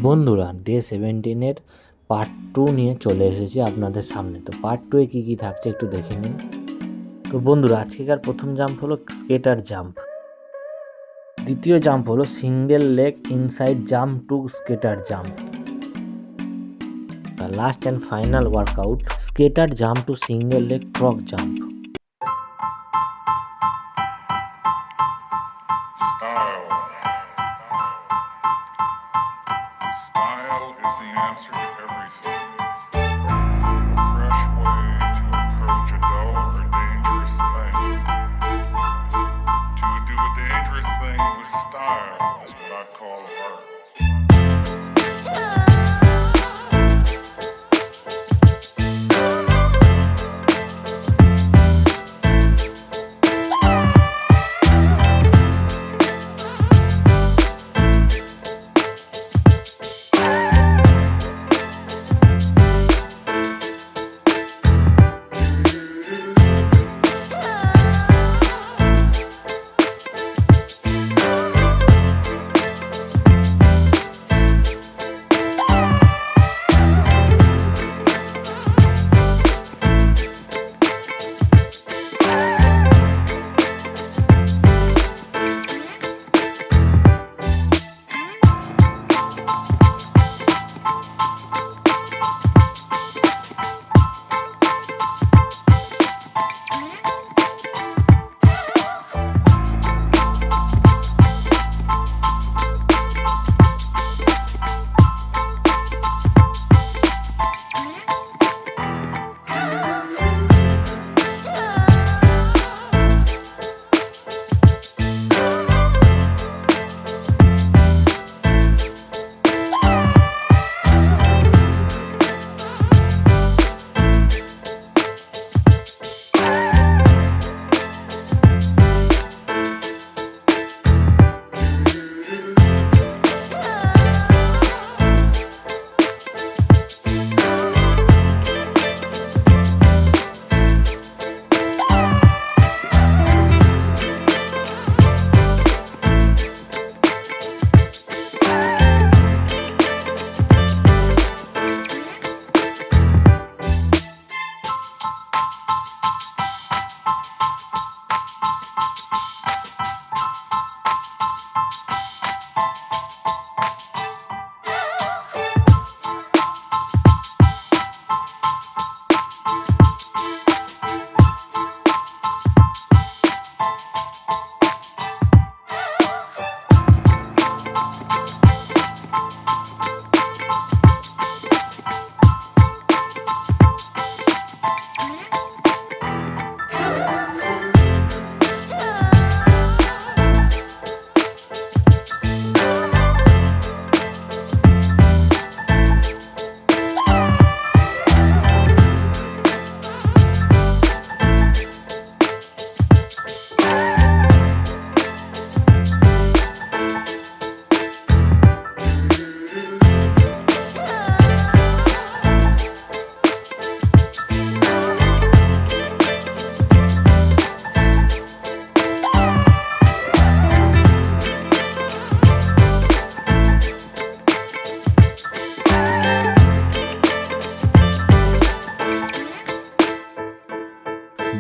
বন্ধুরা, day 17-এর part 2 নিয়ে চলে এসেছি আপনাদের সামনে। তো পার্ট 2-এ কী থাকছে একটু দেখে নিন। তো বন্ধুরা, আজকেকার প্রথম জাম্প হলো স্কেটার জাম্প, দ্বিতীয় জাম্প হলো single leg inside jump to skater jump, last and final workout skater jump to single leg frog jump. Style is the answer to everything. A fresh way to approach a dull or dangerous thing. To do a dangerous thing with style is what I call art.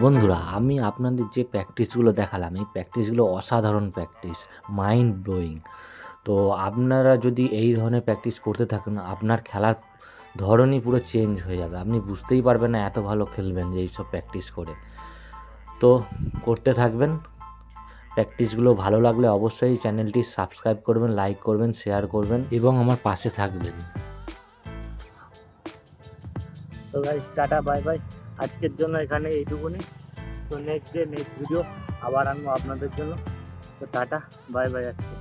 বন্ধুরা, আমি আপনাদের যে প্র্যাকটিসগুলো দেখালাম, এই প্র্যাকটিসগুলো অসাধারণ practice, mind blowing. তো আপনারা যদি এই ধরনের প্র্যাকটিস করতে থাকেন, আপনার খেলার ধরনই পুরো চেঞ্জ হয়ে যাবে। আপনি বুঝতেই পারবেন না এত ভালো খেলবেন যে এইসব প্র্যাকটিস করে। তো করতে থাকবেন প্র্যাকটিসগুলো। ভালো লাগলে অবশ্যই চ্যানেলটি সাবস্ক্রাইব করবেন, লাইক করবেন, শেয়ার করবেন এবং আমার পাশে থাকবেন। তো গাইস, টাটা, বাই বাই। আজকের জন্য এখানে এইটুকুনি। তো নেক্সট ভিডিও আবার আনবো আপনাদের জন্য। তো টাটা, বাই বাই আজকে।